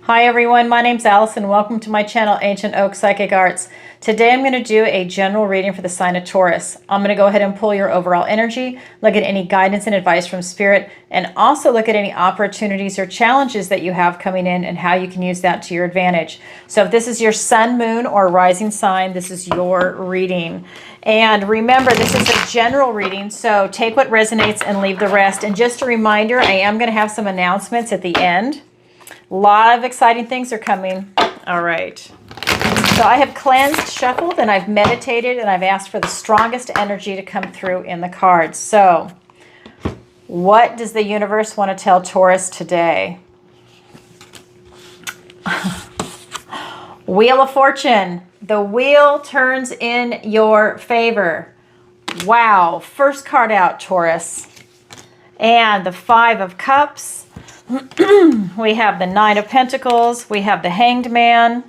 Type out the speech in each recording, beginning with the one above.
Hi everyone, my name's Alison. Welcome to my channel, Ancient Oak Psychic Arts. Today I'm going to do a general reading for the sign of Taurus. I'm going to go ahead and pull your overall energy, look at any guidance and advice from Spirit, and also look at any opportunities or challenges that you have coming in and how you can use that to your advantage. So if this is your sun, moon, or rising sign, this is your reading. And remember, this is a general reading, so take what resonates and leave the rest. And just a reminder, I am going to have some announcements at the end. A lot of exciting things are coming. All right. So I have cleansed, shuffled, and I've meditated, and I've asked for the strongest energy to come through in the cards. So what does the universe want to tell Taurus today? Wheel of Fortune. The wheel turns in your favor. Wow. First card out, Taurus. And the Five of Cups. We have the Nine of Pentacles. We have the Hanged Man.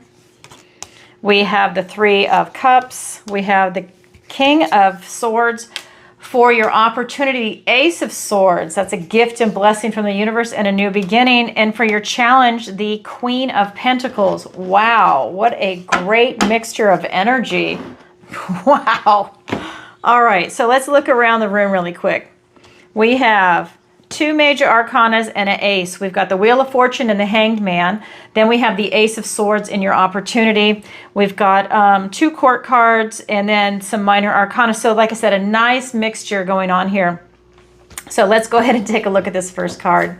We have the Three of Cups. We have the King of Swords. For your opportunity, Ace of Swords. That's a gift and blessing from the universe and a new beginning. And for your challenge, the Queen of Pentacles. Wow, what a great mixture of energy. Wow. All right, so let's look around the room really quick. We have two major arcanas and an ace. We've got the Wheel of Fortune and the Hanged Man. Then we have the Ace of Swords in your opportunity. We've got two court cards and then some minor arcana. So like I said, a nice mixture going on here. So let's go ahead and take a look at this first card.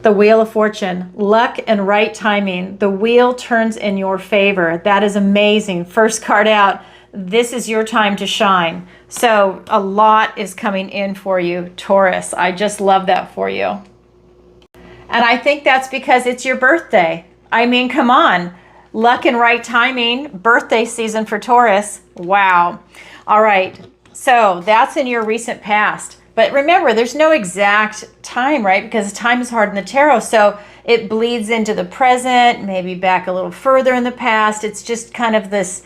The Wheel of Fortune. Luck and right timing. The wheel turns in your favor. That is amazing. First card out. This is your time to shine. So a lot is coming in for you, Taurus. I just love that for you. And I think that's because it's your birthday. I mean, come on. Luck and right timing, birthday season for Taurus. Wow. All right. So that's in your recent past. But remember, there's no exact time, right? Because time is hard in the tarot. So it bleeds into the present, maybe back a little further in the past. It's just kind of this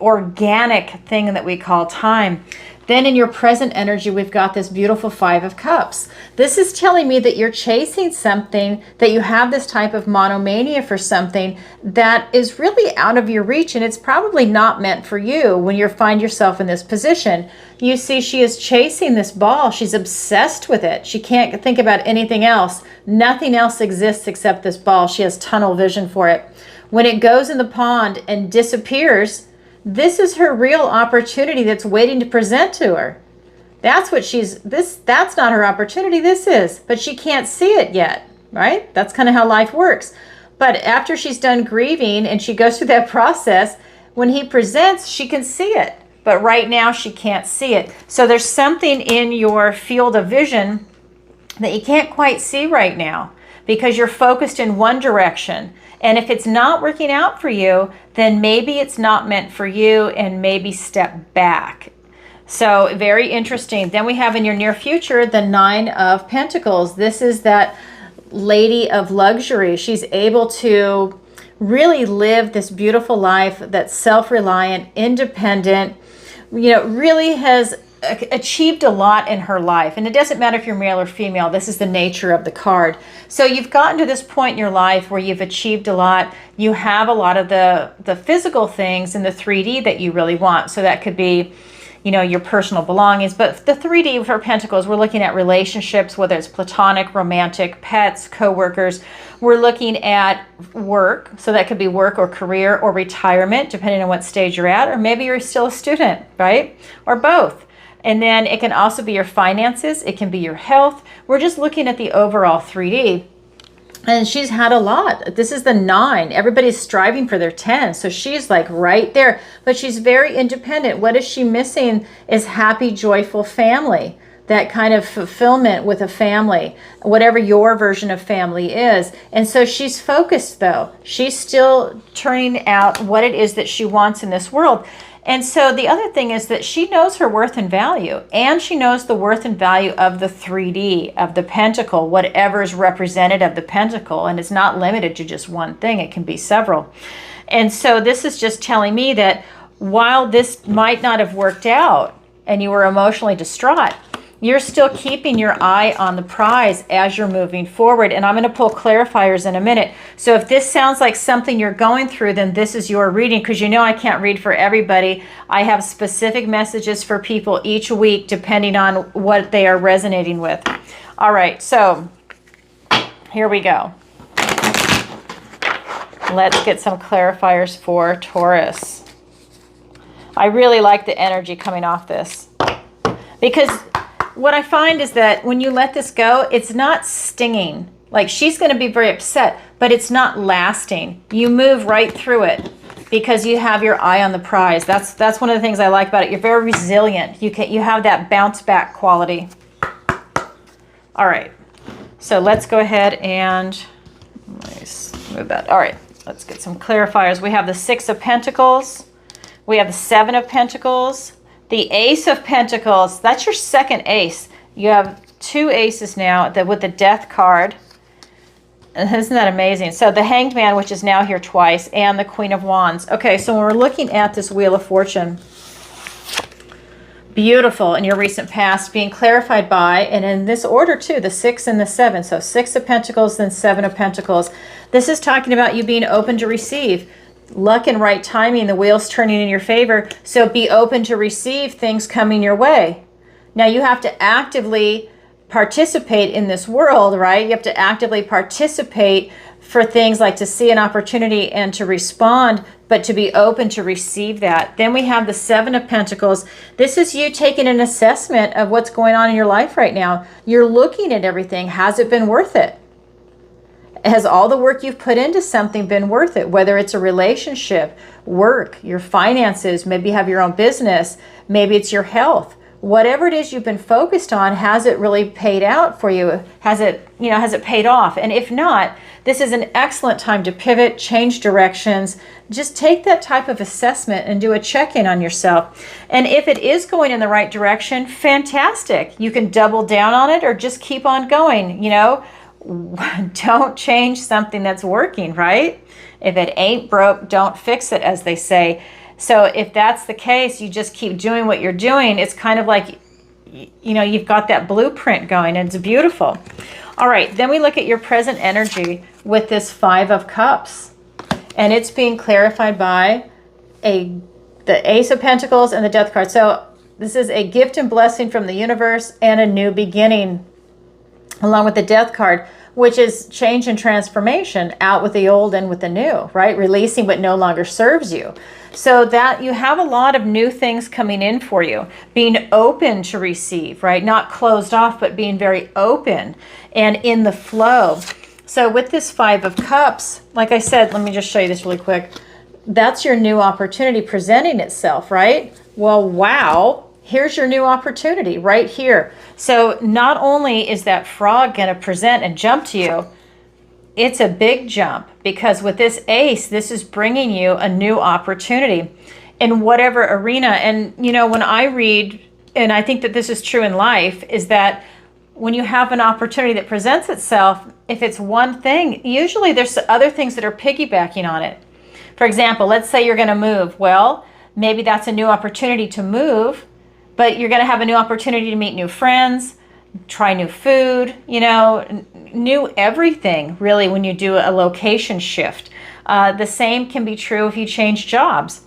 organic thing that we call time. Then in your present energy, we've got this beautiful Five of Cups. This is telling me that you're chasing something, that you have this type of monomania for something that is really out of your reach, and it's probably not meant for you when you find yourself in this position. You see, she is chasing this ball. She's obsessed with it. She can't think about anything else. Nothing else exists except this ball. She has tunnel vision for it. When it goes in the pond and disappears, this is her real opportunity that's waiting to present to her. That's what that's not her opportunity, this is. But she can't see it yet, right? That's kind of how life works. But after she's done grieving and she goes through that process, when he presents, she can see it. But right now she can't see it. So there's something in your field of vision that you can't quite see right now because you're focused in one direction. And if it's not working out for you, then maybe it's not meant for you and maybe step back. So very interesting. Then we have in your near future, the Nine of Pentacles. This is that lady of luxury. She's able to really live this beautiful life that's self-reliant, independent, really has achieved a lot in her life. And it doesn't matter if you're male or female. This is the nature of the card. So you've gotten to this point in your life where you've achieved a lot. You have a lot of the physical things in the 3D that you really want. So that could be, your personal belongings. But the 3D for Pentacles, we're looking at relationships, whether it's platonic, romantic, pets, co-workers. We're looking at work. So that could be work or career or retirement, depending on what stage you're at. Or maybe you're still a student, right? Or both. And then it can also be your finances. It can be your health. We're just looking at the overall 3D. And she's had a lot. This is the 9. Everybody's striving for their 10. So she's like right there. But she's very independent. What is she missing is happy, joyful family. That kind of fulfillment with a family. Whatever your version of family is. And so she's focused though. She's still turning out what it is that she wants in this world. And so the other thing is that she knows her worth and value, and she knows the worth and value of the 3D, of the pentacle, whatever is represented of the pentacle. And it's not limited to just one thing. It can be several. And so this is just telling me that while this might not have worked out and you were emotionally distraught, You're still keeping your eye on the prize as you're moving forward. And I'm going to pull clarifiers in a minute. So if this sounds like something you're going through, then this is your reading, because you know I can't read for everybody. I have specific messages for people each week depending on what they are resonating with. All right, so here we go. Let's get some clarifiers for Taurus. I really like the energy coming off this, because what I find is that when you let this go, it's not stinging. Like, she's going to be very upset, but it's not lasting. You move right through it because you have your eye on the prize. That's one of the things I like about it. You're very resilient. You have that bounce back quality. All right. So let's go ahead and move that. All right. Let's get some clarifiers. We have the Six of Pentacles. We have the Seven of Pentacles. The Ace of Pentacles. That's your second ace. You have two aces now with the Death card. Isn't that amazing? So the Hanged Man, which is now here twice, and the Queen of Wands. Okay, so when we're looking at this Wheel of Fortune, beautiful in your recent past, being clarified by, and in this order too, the 6 and the 7. So 6 of Pentacles, then 7 of Pentacles. This is talking about you being open to receive. Luck and right timing, the wheel's turning in your favor. So be open to receive things coming your way. Now you have to actively participate in this world, right? You have to actively participate for things like to see an opportunity and to respond, but to be open to receive that. Then we have the Seven of Pentacles. This is you taking an assessment of what's going on in your life right now. You're looking at everything. Has it been worth it? Has all the work you've put into something been worth it? Whether it's a relationship, work, your finances, maybe you have your own business, maybe it's your health. Whatever it is you've been focused on, has it really paid out for you? Has it paid off? And if not, this is an excellent time to pivot, change directions. Just take that type of assessment and do a check-in on yourself. And if it is going in the right direction, fantastic. You can double down on it or just keep on going, Don't change something that's working, right? If it ain't broke, don't fix it, as they say. So if that's the case, you just keep doing what you're doing. It's kind of like, you've got that blueprint going, and it's beautiful. All right, then we look at your present energy with this Five of Cups. And it's being clarified by the Ace of Pentacles and the Death card. So this is a gift and blessing from the universe and a new beginning, along with the Death card, which is change and transformation, out with the old and with the new, right? Releasing what no longer serves you. So that you have a lot of new things coming in for you, being open to receive, right? Not closed off, but being very open and in the flow. So with this Five of Cups, like I said, let me just show you this really quick. That's your new opportunity presenting itself, right? Well, wow. Here's your new opportunity right here. So not only is that frog going to present and jump to you, it's a big jump, because with this ace, this is bringing you a new opportunity in whatever arena. And, when I read, and I think that this is true in life, is that when you have an opportunity that presents itself, if it's one thing, usually there's other things that are piggybacking on it. For example, let's say you're going to move. Well, maybe that's a new opportunity to move, but you're going to have a new opportunity to meet new friends, try new food, new everything, really, when you do a location shift. The same can be true if you change jobs.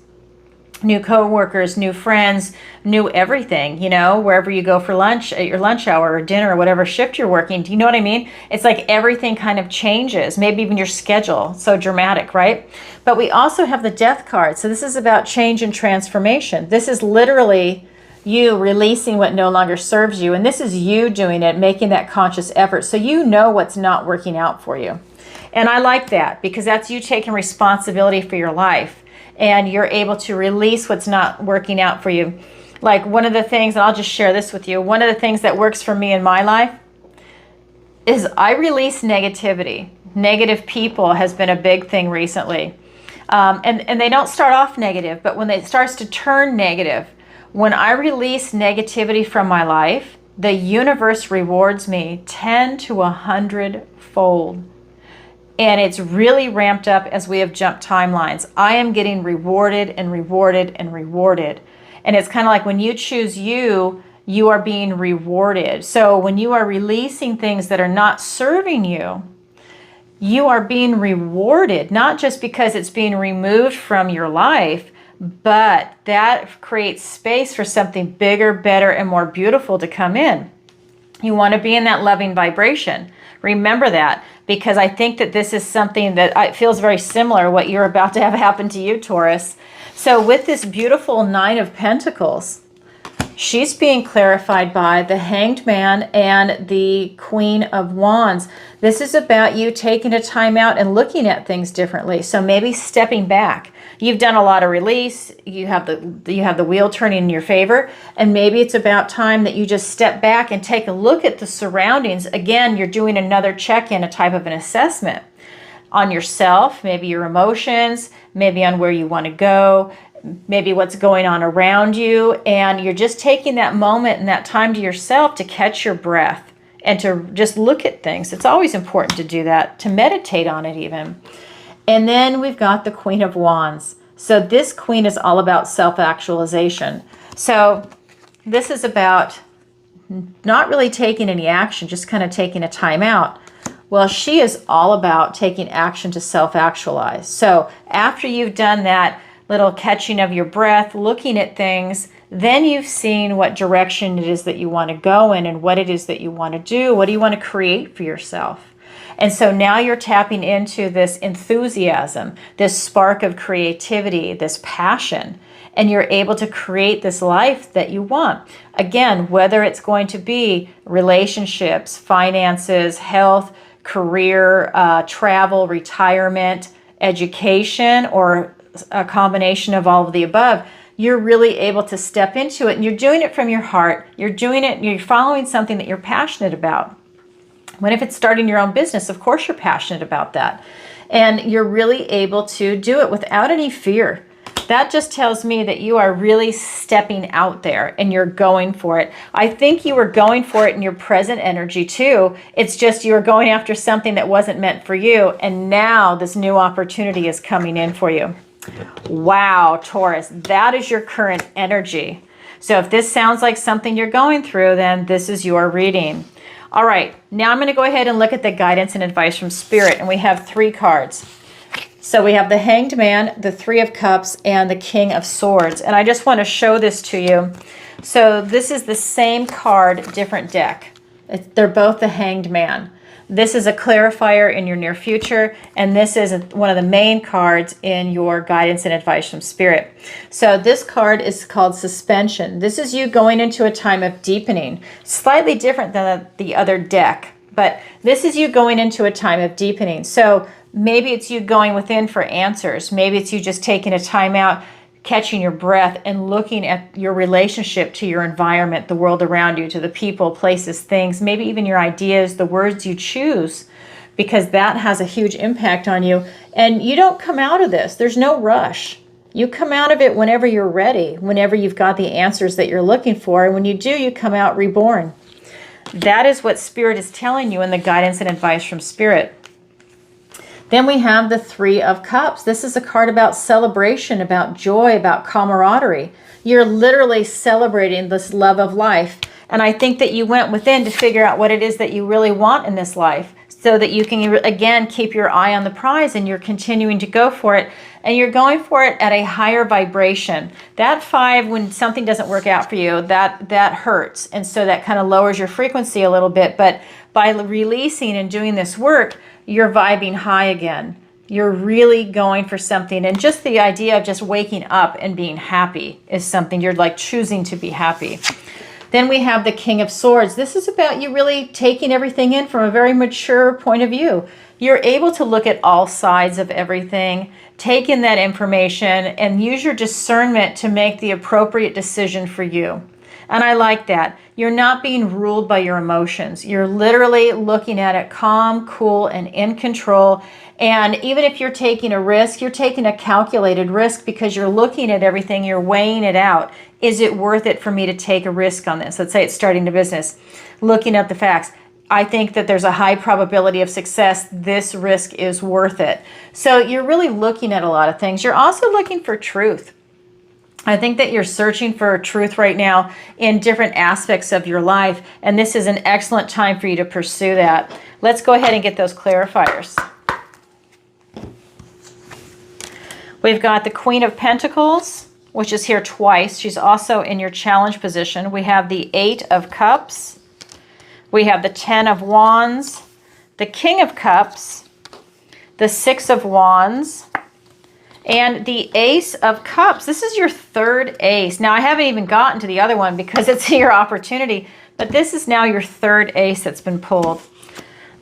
New coworkers, new friends, new everything, wherever you go for lunch, at your lunch hour or dinner or whatever shift you're working. Do you know what I mean? It's like everything kind of changes, maybe even your schedule. So dramatic, right? But we also have the Death card. So this is about change and transformation. This is literally you releasing what no longer serves you. And this is you doing it, making that conscious effort. So you know what's not working out for you. And I like that, because that's you taking responsibility for your life. And you're able to release what's not working out for you. Like one of the things, and I'll just share this with you, one of the things that works for me in my life is I release negativity. Negative people has been a big thing recently. And they don't start off negative, but when it starts to turn negative, when I release negativity from my life, the universe rewards me 10 to 100 fold. And it's really ramped up as we have jumped timelines. I am getting rewarded and rewarded and rewarded. And it's kind of like when you choose you, you are being rewarded. So when you are releasing things that are not serving you, you are being rewarded, not just because it's being removed from your life, but that creates space for something bigger, better, and more beautiful to come in. You want to be in that loving vibration. Remember that, because I think that this is something that feels very similar what you're about to have happen to you, Taurus. So with this beautiful Nine of Pentacles, she's being clarified by the Hanged Man and the Queen of Wands. This is about you taking a time out and looking at things differently. So maybe stepping back. You've done a lot of release. You have the wheel turning in your favor. And maybe it's about time that you just step back and take a look at the surroundings. Again, you're doing another check-in, a type of an assessment on yourself, maybe your emotions, maybe on where you want to go, maybe what's going on around you. And you're just taking that moment and that time to yourself to catch your breath and to just look at things. It's always important to do that, to meditate on it even. And then we've got the Queen of Wands. So this queen is all about self-actualization. So this is about not really taking any action, just kind of taking a time out. Well, she is all about taking action to self-actualize. So after you've done that little catching of your breath, looking at things, then you've seen what direction it is that you want to go in and what it is that you want to do. What do you want to create for yourself? And so now you're tapping into this enthusiasm, this spark of creativity, this passion, and you're able to create this life that you want. Again, whether it's going to be relationships, finances, health, career, travel, retirement, education, or a combination of all of the above, you're really able to step into it, and you're doing it from your heart. You're doing it, you're following something that you're passionate about. What if it's starting your own business? Of course you're passionate about that. And you're really able to do it without any fear. That just tells me that you are really stepping out there and you're going for it. I think you were going for it in your present energy too. It's just you were going after something that wasn't meant for you. And now this new opportunity is coming in for you. Wow, Taurus, that is your current energy. So if this sounds like something you're going through, then this is your reading. All right, now I'm going to go ahead and look at the guidance and advice from Spirit, and we have 3 cards. So we have the Hanged Man, the Three of Cups, and the King of Swords. And I just want to show this to you. So this is the same card, different deck. They're both the Hanged Man. This is a clarifier in your near future, and this is one of the main cards in your guidance and advice from Spirit. So this card is called Suspension. This is you going into a time of deepening, slightly different than the other deck, but this is you going into a time of deepening. So maybe it's you going within for answers. Maybe it's you just taking a time out, catching your breath, and looking at your relationship to your environment, the world around you, to the people, places, things, maybe even your ideas, the words you choose, because that has a huge impact on you. And you don't come out of this. There's no rush. You come out of it whenever you're ready, whenever you've got the answers that you're looking for. And when you do, you come out reborn. That is what Spirit is telling you in the guidance and advice from Spirit. Then we have the Three of Cups. This is a card about celebration, about joy, about camaraderie. You're literally celebrating this love of life. And I think that you went within to figure out what it is that you really want in this life, so that you can, again, keep your eye on the prize, and you're continuing to go for it. And you're going for it at a higher vibration. That 5, when something doesn't work out for you, that hurts. And so that kind of lowers your frequency a little bit. But by releasing and doing this work, you're vibing high again. You're really going for something. And just the idea of just waking up and being happy is something you're like choosing to be happy. Then we have the King of Swords. This is about you really taking everything in from a very mature point of view. You're able to look at all sides of everything, take in that information, and use your discernment to make the appropriate decision for you. And I like that. You're not being ruled by your emotions. You're literally looking at it calm, cool, and in control. And even if you're taking a risk, you're taking a calculated risk because you're looking at everything, you're weighing it out. Is it worth it for me to take a risk on this? Let's say it's starting a business. Looking at the facts. I think that there's a high probability of success. This risk is worth it. So you're really looking at a lot of things. You're also looking for truth. I think that you're searching for truth right now in different aspects of your life, and this is an excellent time for you to pursue that. Let's go ahead and get those clarifiers. We've got the Queen of Pentacles, which is here twice. She's also in your challenge position. We have the 8 of Cups. We have the 10 of Wands, the King of Cups, the 6 of Wands, and the Ace of Cups. This is your third ace. Now, I haven't even gotten to the other one because it's your opportunity, but this is now your third ace that's been pulled.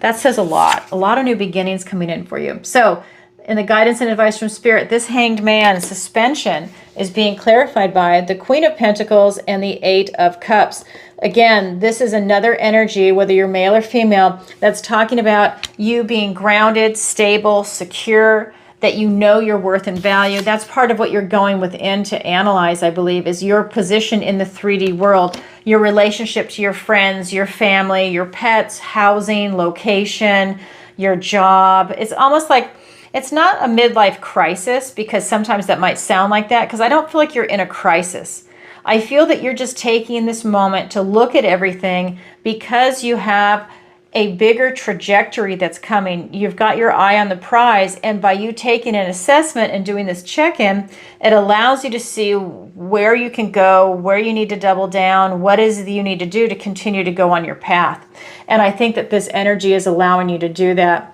That says a lot of new beginnings coming in for you. So, in the guidance and advice from Spirit, this Hanged Man suspension is being clarified by the Queen of Pentacles and the 8 of Cups. Again, this is another energy, whether you're male or female, that's talking about you being grounded, stable, secure, that you know your worth and value. That's part of what you're going within to analyze, I believe, is your position in the 3D world, your relationship to your friends, your family, your pets, housing, location, your job. It's almost like, it's not a midlife crisis, because sometimes that might sound like that, because I don't feel like you're in a crisis. I feel that you're just taking this moment to look at everything because you have a bigger trajectory that's coming. You've got your eye on the prize, and by you taking an assessment and doing this check-in, it allows you to see where you can go, where you need to double down, what is it you need to do to continue to go on your path. And I think that this energy is allowing you to do that,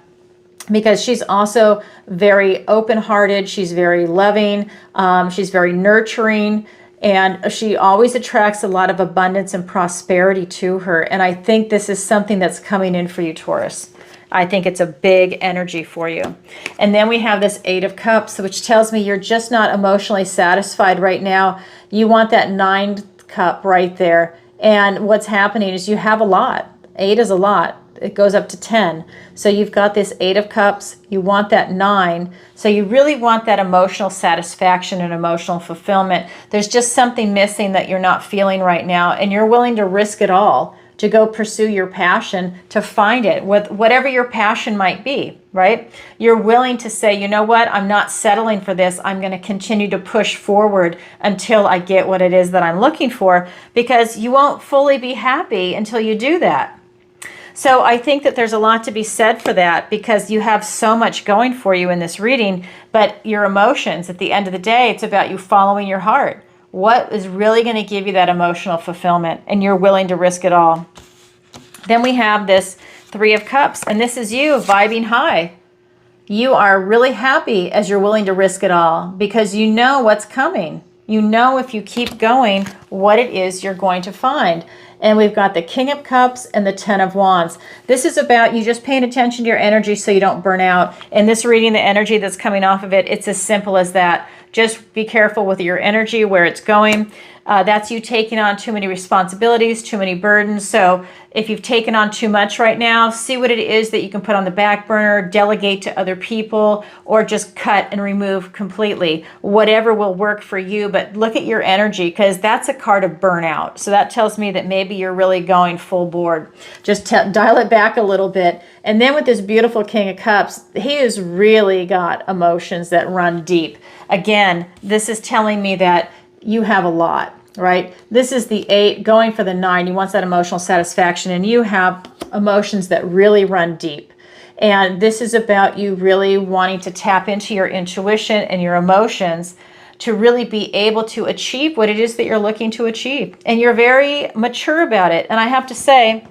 because she's also very open-hearted, she's very loving, she's very nurturing, and she always attracts a lot of abundance and prosperity to her. And I think this is something that's coming in for you, Taurus. I think it's a big energy for you. And then we have this 8 of Cups, which tells me you're just not emotionally satisfied right now. You want that 9th cup right there. And what's happening is you have a lot. 8 is a lot. It goes up to 10. So you've got this 8 of Cups. You want that 9. So you really want that emotional satisfaction and emotional fulfillment. There's just something missing that you're not feeling right now, and you're willing to risk it all to go pursue your passion, to find it, with whatever your passion might be, right? You're willing to say, you know what, I'm not settling for this. I'm going to continue to push forward until I get what it is that I'm looking for, because you won't fully be happy until you do that. So I think that there's a lot to be said for that, because you have so much going for you in this reading, but your emotions, at the end of the day, it's about you following your heart. What is really going to give you that emotional fulfillment, and you're willing to risk it all. Then we have this 3 of Cups, and this is you vibing high. You are really happy as you're willing to risk it all, because you know what's coming. You know, if you keep going, what it is you're going to find. And we've got the King of Cups and the 10 of Wands. This is about you just paying attention to your energy so you don't burn out. In this reading, the energy that's coming off of it, it's as simple as that. Just be careful with your energy, where it's going. That's you taking on too many responsibilities, too many burdens. So if you've taken on too much right now, see what it is that you can put on the back burner, delegate to other people, or just cut and remove completely. Whatever will work for you, but look at your energy, because that's a card of burnout. So that tells me that maybe you're really going full board. Just dial it back a little bit. And then with this beautiful King of Cups, he has really got emotions that run deep. Again, this is telling me that you have a lot, right? This is the 8 going for the 9. You want that emotional satisfaction, and you have emotions that really run deep. And this is about you really wanting to tap into your intuition and your emotions to really be able to achieve what it is that you're looking to achieve. And you're very mature about it. And I have to say,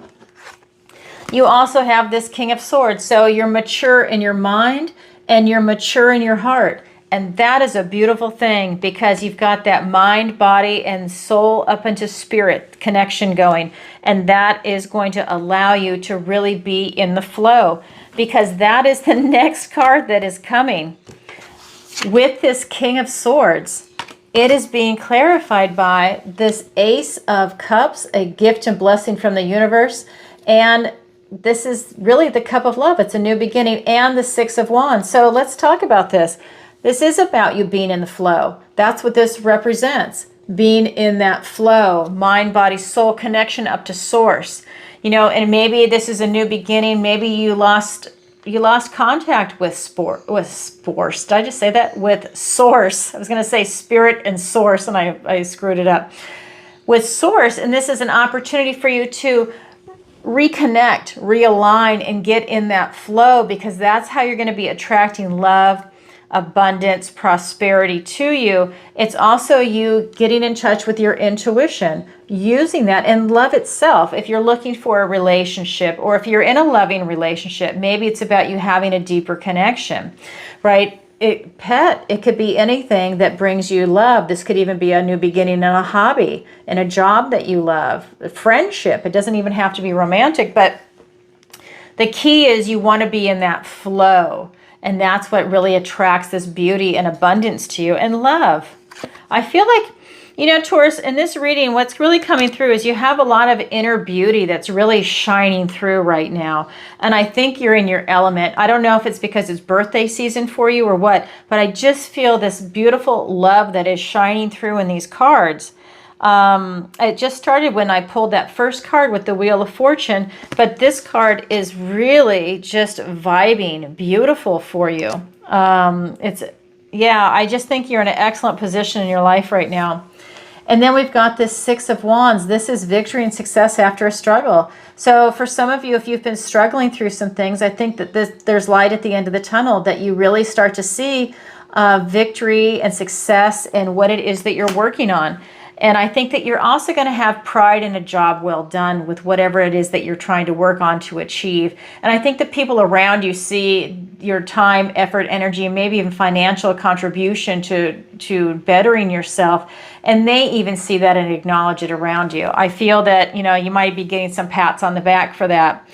you also have this King of Swords. So you're mature in your mind and you're mature in your heart. And that is a beautiful thing, because you've got that mind, body, and soul up into spirit connection going. And that is going to allow you to really be in the flow, because that is the next card that is coming. With this King of Swords, it is being clarified by this Ace of Cups, a gift and blessing from the universe. And this is really the cup of love. It's a new beginning, and the 6 of Wands. So let's talk about this. This is about you being in the flow. That's what this represents. Being in that flow, mind, body, soul connection up to source. You know, and maybe this is a new beginning. Maybe you lost you lost contact with source. Did I just say that? With source. I was going to say spirit and source, and I screwed it up. With source, and this is an opportunity for you to reconnect, realign, and get in that flow, because that's how you're going to be attracting love, abundance, prosperity to you. It's also you getting in touch with your intuition, using that, and love itself. If you're looking for a relationship, or if you're in a loving relationship, maybe it's about you having a deeper connection, right? It could be anything that brings you love. This could even be a new beginning in a hobby, in a job that you love, a friendship. It doesn't even have to be romantic, but the key is you want to be in that flow. And that's what really attracts this beauty and abundance to you, and love. I feel like, you know, Taurus, in this reading, what's really coming through is you have a lot of inner beauty that's really shining through right now. And I think you're in your element. I don't know if it's because it's birthday season for you or what, but I just feel this beautiful love that is shining through in these cards. It just started when I pulled that first card with the Wheel of Fortune, but this card is really just vibing beautiful for you. I just think you're in an excellent position in your life right now. And then we've got this Six of Wands. This is victory and success after a struggle. So for some of you, if you've been struggling through some things, I think that there's light at the end of the tunnel, that you really start to see victory and success in what it is that you're working on. And I think that you're also going to have pride in a job well done with whatever it is that you're trying to work on to achieve. And I think that people around you see your time, effort, energy, and maybe even financial contribution to bettering yourself. And they even see that and acknowledge it around you. I feel that, you know, you might be getting some pats on the back for that.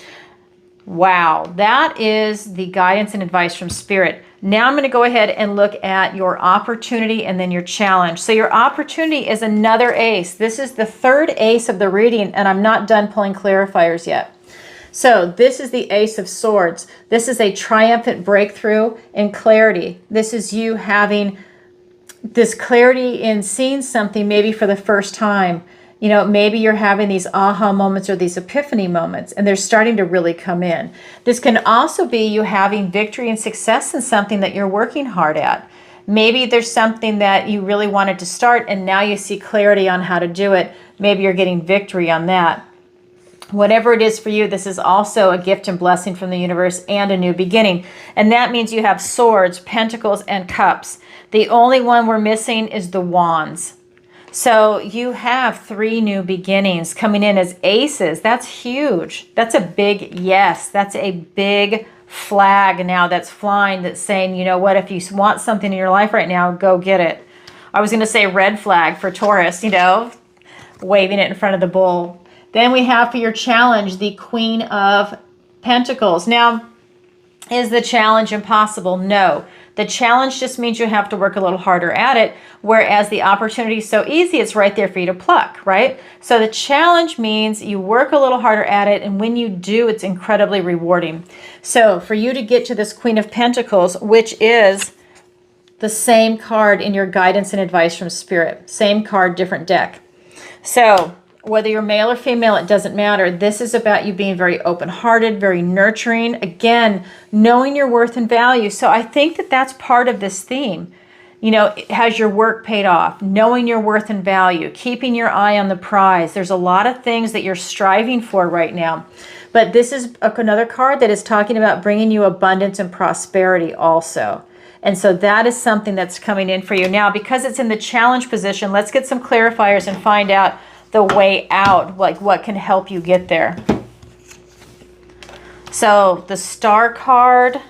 Wow, that is the guidance and advice from Spirit. Now I'm going to go ahead and look at your opportunity and then your challenge. So your opportunity is another ace. This is the third ace of the reading, and I'm not done pulling clarifiers yet. So this is the Ace of Swords. This is a triumphant breakthrough in clarity. This is you having this clarity in seeing something maybe for the first time. You know, maybe you're having these aha moments or these epiphany moments, and they're starting to really come in. This can also be you having victory and success in something that you're working hard at. Maybe there's something that you really wanted to start, and now you see clarity on how to do it. Maybe you're getting victory on that. Whatever it is for you, this is also a gift and blessing from the universe and a new beginning. And that means you have swords, pentacles, and cups. The only one we're missing is the wands. So you have 3 new beginnings coming in as aces. That's huge. That's a big yes. That's a big flag now that's flying, that's saying, you know what, if you want something in your life right now, go get it. I was going to say red flag for Taurus, you know, waving it in front of the bull. Then we have for your challenge, the Queen of Pentacles. Now, is the challenge impossible? No. The challenge just means you have to work a little harder at it, whereas the opportunity is so easy, it's right there for you to pluck, right? So the challenge means you work a little harder at it, and when you do, it's incredibly rewarding. So for you to get to this Queen of Pentacles, which is the same card in your guidance and advice from Spirit, same card, different deck. So whether you're male or female, it doesn't matter. This is about you being very open-hearted, very nurturing. Again, knowing your worth and value. So I think that that's part of this theme. You know, has your work paid off? Knowing your worth and value, keeping your eye on the prize. There's a lot of things that you're striving for right now. But this is another card that is talking about bringing you abundance and prosperity also. And so that is something that's coming in for you. Now, because it's in the challenge position, let's get some clarifiers and find out the way out, like what can help you get there. So the Star card,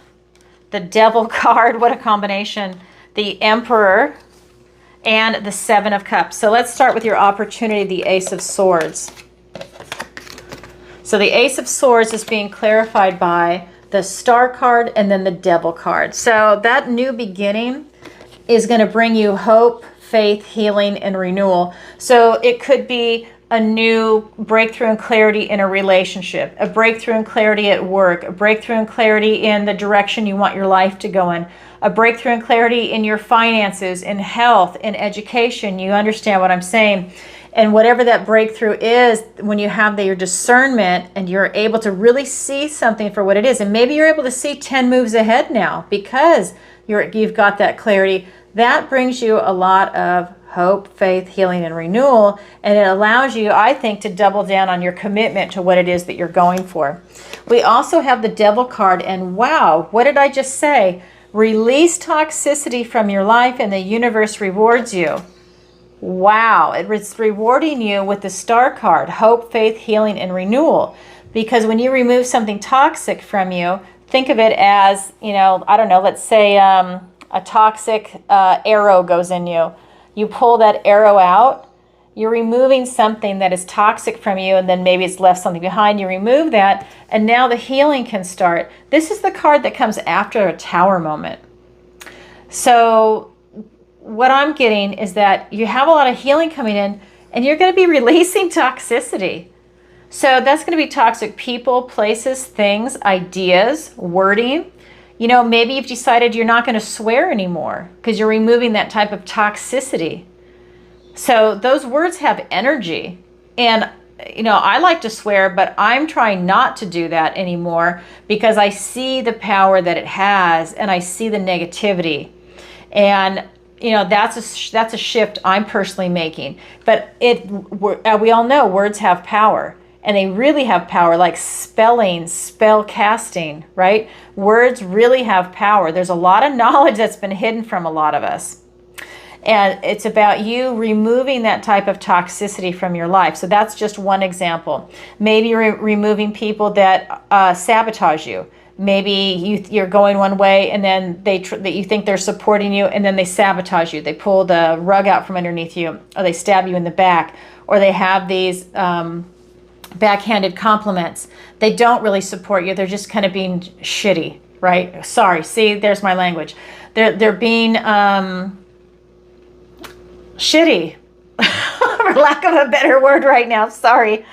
the Devil card, what a combination, the Emperor, and the Seven of Cups. So let's start with your opportunity, the Ace of Swords. So the Ace of Swords is being clarified by the Star card and then the Devil card. So that new beginning is going to bring you hope, faith, healing, and renewal. So it could be a new breakthrough and clarity in a relationship, a breakthrough and clarity at work, a breakthrough and clarity in the direction you want your life to go in, a breakthrough and clarity in your finances, in health, in education. You understand what I'm saying? And whatever that breakthrough is, when you have your discernment and you're able to really see something for what it is, and maybe you're able to see 10 moves ahead now because you've got that clarity, that brings you a lot of hope, faith, healing, and renewal. And it allows you, I think, to double down on your commitment to what it is that you're going for. We also have the Devil card, and wow, what did I just say? Release toxicity from your life and the universe rewards you. Wow, it's rewarding you with the Star card, hope, faith, healing, and renewal. Because when you remove something toxic from you, think of it as, I don't know, let's say a toxic arrow goes in you. You pull that arrow out, you're removing something that is toxic from you, and then maybe it's left something behind. You remove that, and now the healing can start. This is the card that comes after a Tower moment. So what I'm getting is that you have a lot of healing coming in, and you're going to be releasing toxicity. So that's going to be toxic people, places, things, ideas, wording. Maybe you've decided you're not going to swear anymore because you're removing that type of toxicity. So those words have energy. And, I like to swear, but I'm trying not to do that anymore because I see the power that it has and I see the negativity. And, that's a shift I'm personally making. But we all know words have power. And they really have power, like spelling, spell casting, right? Words really have power. There's a lot of knowledge that's been hidden from a lot of us. And it's about you removing that type of toxicity from your life. So that's just one example. Maybe you're removing people that sabotage you. Maybe you're going one way and then that you think they're supporting you and then they sabotage you. They pull the rug out from underneath you, or they stab you in the back, or they have these backhanded compliments. They don't really support you. They're just kind of being shitty, right? Sorry. See, there's my language. They're being shitty, for lack of a better word right now. Sorry.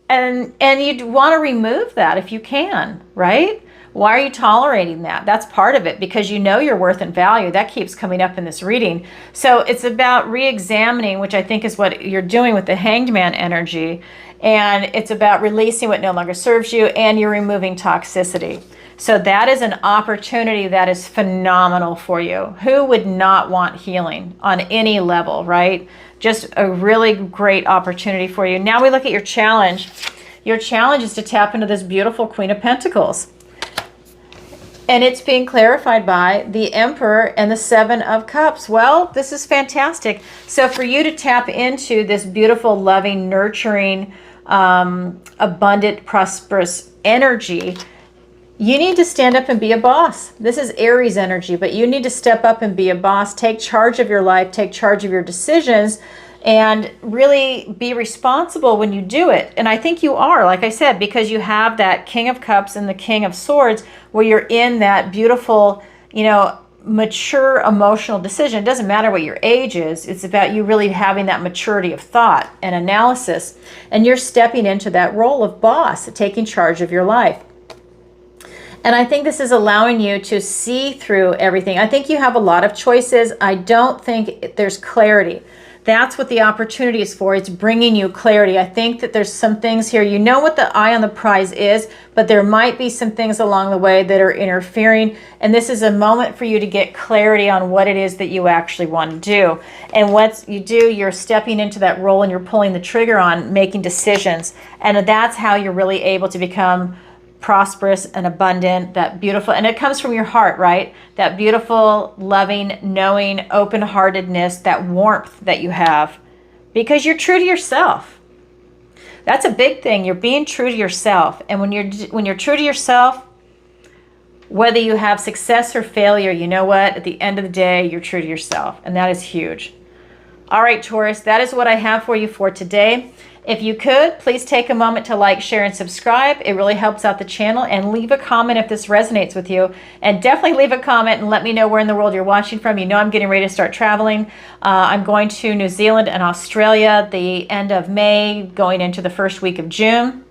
And you'd want to remove that if you can, right? Why are you tolerating that? That's part of it, because you know your worth and value. That keeps coming up in this reading. So it's about re-examining, which I think is what you're doing with the Hanged Man energy. And it's about releasing what no longer serves you, and you're removing toxicity. So that is an opportunity that is phenomenal for you. Who would not want healing on any level, right? Just a really great opportunity for you. Now we look at your challenge. Your challenge is to tap into this beautiful Queen of Pentacles. And it's being clarified by the Emperor and the Seven of Cups. Well, this is fantastic. So for you to tap into this beautiful, loving, nurturing, abundant, prosperous energy, you need to stand up and be a boss. This is Aries energy, but you need to step up and be a boss. Take charge of your life, take charge of your decisions, and really be responsible when you do it. And I think you are, like I said, because you have that King of Cups and the King of Swords, where you're in that beautiful, mature emotional decision. It doesn't matter what your age is. It's about you really having that maturity of thought and analysis. And you're stepping into that role of boss, taking charge of your life. And I think this is allowing you to see through everything. I think you have a lot of choices. I don't think there's clarity. That's what the opportunity is for. It's bringing you clarity. I think that there's some things here. You know what the eye on the prize is, but there might be some things along the way that are interfering. And this is a moment for you to get clarity on what it is that you actually want to do. And what you do, you're stepping into that role and you're pulling the trigger on making decisions. And that's how you're really able to become prosperous and abundant, that beautiful, and it comes from your heart, right? That beautiful, loving, knowing, open-heartedness, that warmth that you have, because you're true to yourself. That's a big thing. You're being true to yourself. And when you're true to yourself, whether you have success or failure, you know what? At the end of the day, you're true to yourself, and that is huge. All right, Taurus, that is what I have for you for today. If you could, please take a moment to like, share, and subscribe. It really helps out the channel. And leave a comment if this resonates with you. And definitely leave a comment and let me know where in the world you're watching from. You know I'm getting ready to start traveling. I'm going to New Zealand and Australia the end of May, going into the first week of June.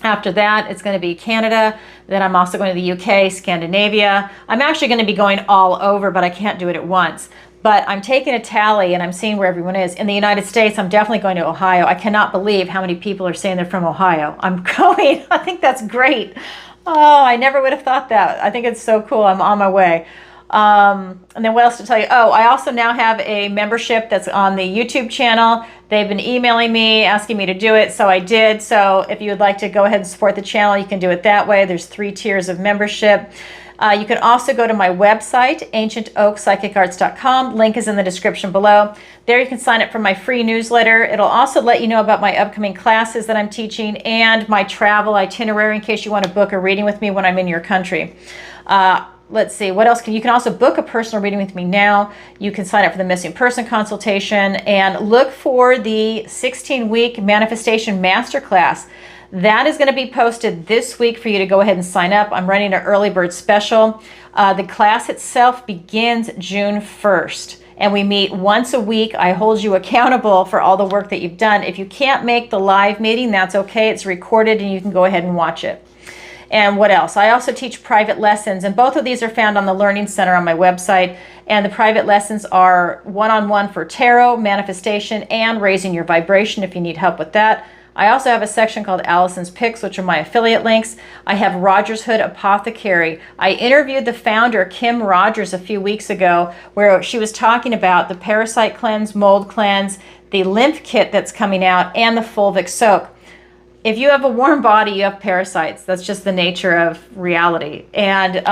After that, it's going to be Canada. Then I'm also going to the UK, Scandinavia. I'm actually going to be going all over, but I can't do it at once. but I'm taking a tally and I'm seeing where everyone is. In the United States, I'm definitely going to Ohio. I cannot believe how many people are saying they're from Ohio. I'm going. I think that's great. Oh, I never would have thought that. I think it's so cool. I'm on my way. And then what else to tell you? Oh, I also now have a membership that's on the YouTube channel. They've been emailing me, asking me to do it, so I did. So if you would like to go ahead and support the channel, you can do it that way. There's 3 tiers of membership. You can also go to my website, ancientoakpsychicarts.com. Link is in the description below. There you can sign up for my free newsletter. It'll also let you know about my upcoming classes that I'm teaching and my travel itinerary in case you want to book a reading with me when I'm in your country. Let's see, what else you can also book a personal reading with me now. You can sign up for the missing person consultation and look for the 16-week manifestation masterclass. That is going to be posted this week for you to go ahead and sign up. I'm running an early bird special. The class itself begins June 1st. And we meet once a week. I hold you accountable for all the work that you've done. If you can't make the live meeting, that's okay. It's recorded and you can go ahead and watch it. And what else? I also teach private lessons, and both of these are found on the Learning Center on my website. And the private lessons are one-on-one for tarot, manifestation, and raising your vibration if you need help with that. I also have a section called Alison's Picks, which are my affiliate links. I have Rogers Hood Apothecary. I interviewed the founder, Kim Rogers, a few weeks ago, where she was talking about the parasite cleanse, mold cleanse, the lymph kit that's coming out, and the fulvic soak. If you have a warm body, you have parasites. That's just the nature of reality. And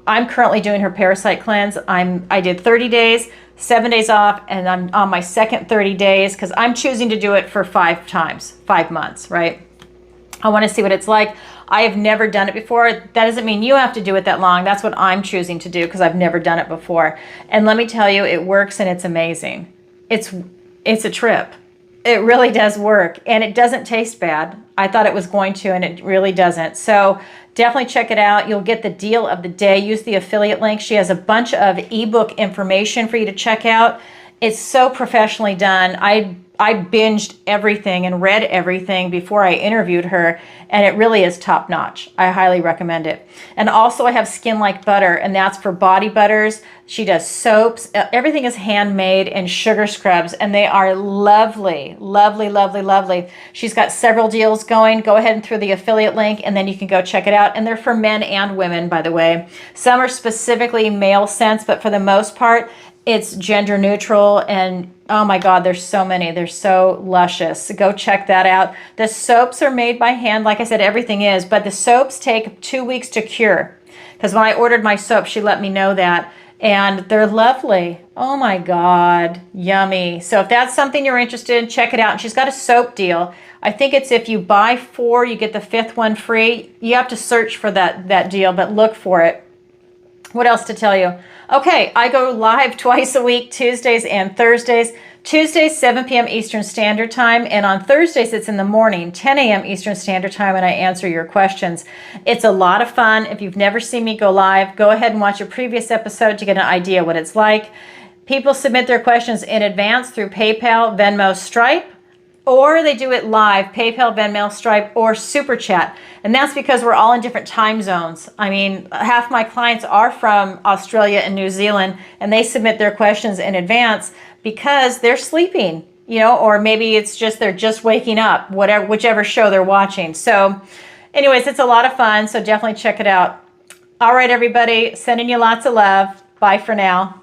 I'm currently doing her parasite cleanse. I did 30 days, 7 days off, and I'm on my second 30 days because I'm choosing to do it for 5 months, right? I want to see what it's like. I have never done it before. That doesn't mean you have to do it that long. That's what I'm choosing to do because I've never done it before. And let me tell you, it works and it's amazing. It's a trip. It really does work, and it doesn't taste bad. I thought it was going to, and it really doesn't. So definitely check it out. You'll get the deal of the day. Use the affiliate link. She has a bunch of ebook information for you to check out. It's so professionally done. I binged everything and read everything before I interviewed her, and it really is top notch. I highly recommend it. And also I have Skin Like Butter, and that's for body butters. She does soaps. Everything is handmade, and sugar scrubs, and they are lovely, lovely, lovely, lovely. She's got several deals going. Go ahead and through the affiliate link, and then you can go check it out. And they're for men and women, by the way. Some are specifically male scents, but for the most part, it's gender neutral, and oh my God, there's so many. They're so luscious. Go check that out. The soaps are made by hand. Like I said, everything is, but the soaps take 2 weeks to cure. Because when I ordered my soap, she let me know that, and they're lovely. Oh my God, yummy. So if that's something you're interested in, check it out. And she's got a soap deal. I think it's if you buy 4, you get the 5th one free. You have to search for that deal, but look for it. What else to tell you? Okay, I go live twice a week, Tuesdays and Thursdays. Tuesdays, 7 p.m. Eastern Standard Time, and on Thursdays, it's in the morning, 10 a.m. Eastern Standard Time, and I answer your questions. It's a lot of fun. If you've never seen me go live, go ahead and watch a previous episode to get an idea what it's like. People submit their questions in advance through PayPal, Venmo, Stripe, or they do it live, PayPal, Venmo, Stripe, or SuperChat. And that's because we're all in different time zones. I mean, half my clients are from Australia and New Zealand, and they submit their questions in advance because they're sleeping, you know, or maybe it's just they're just waking up, whichever show they're watching. So anyways, it's a lot of fun, so definitely check it out. All right, everybody, sending you lots of love. Bye for now.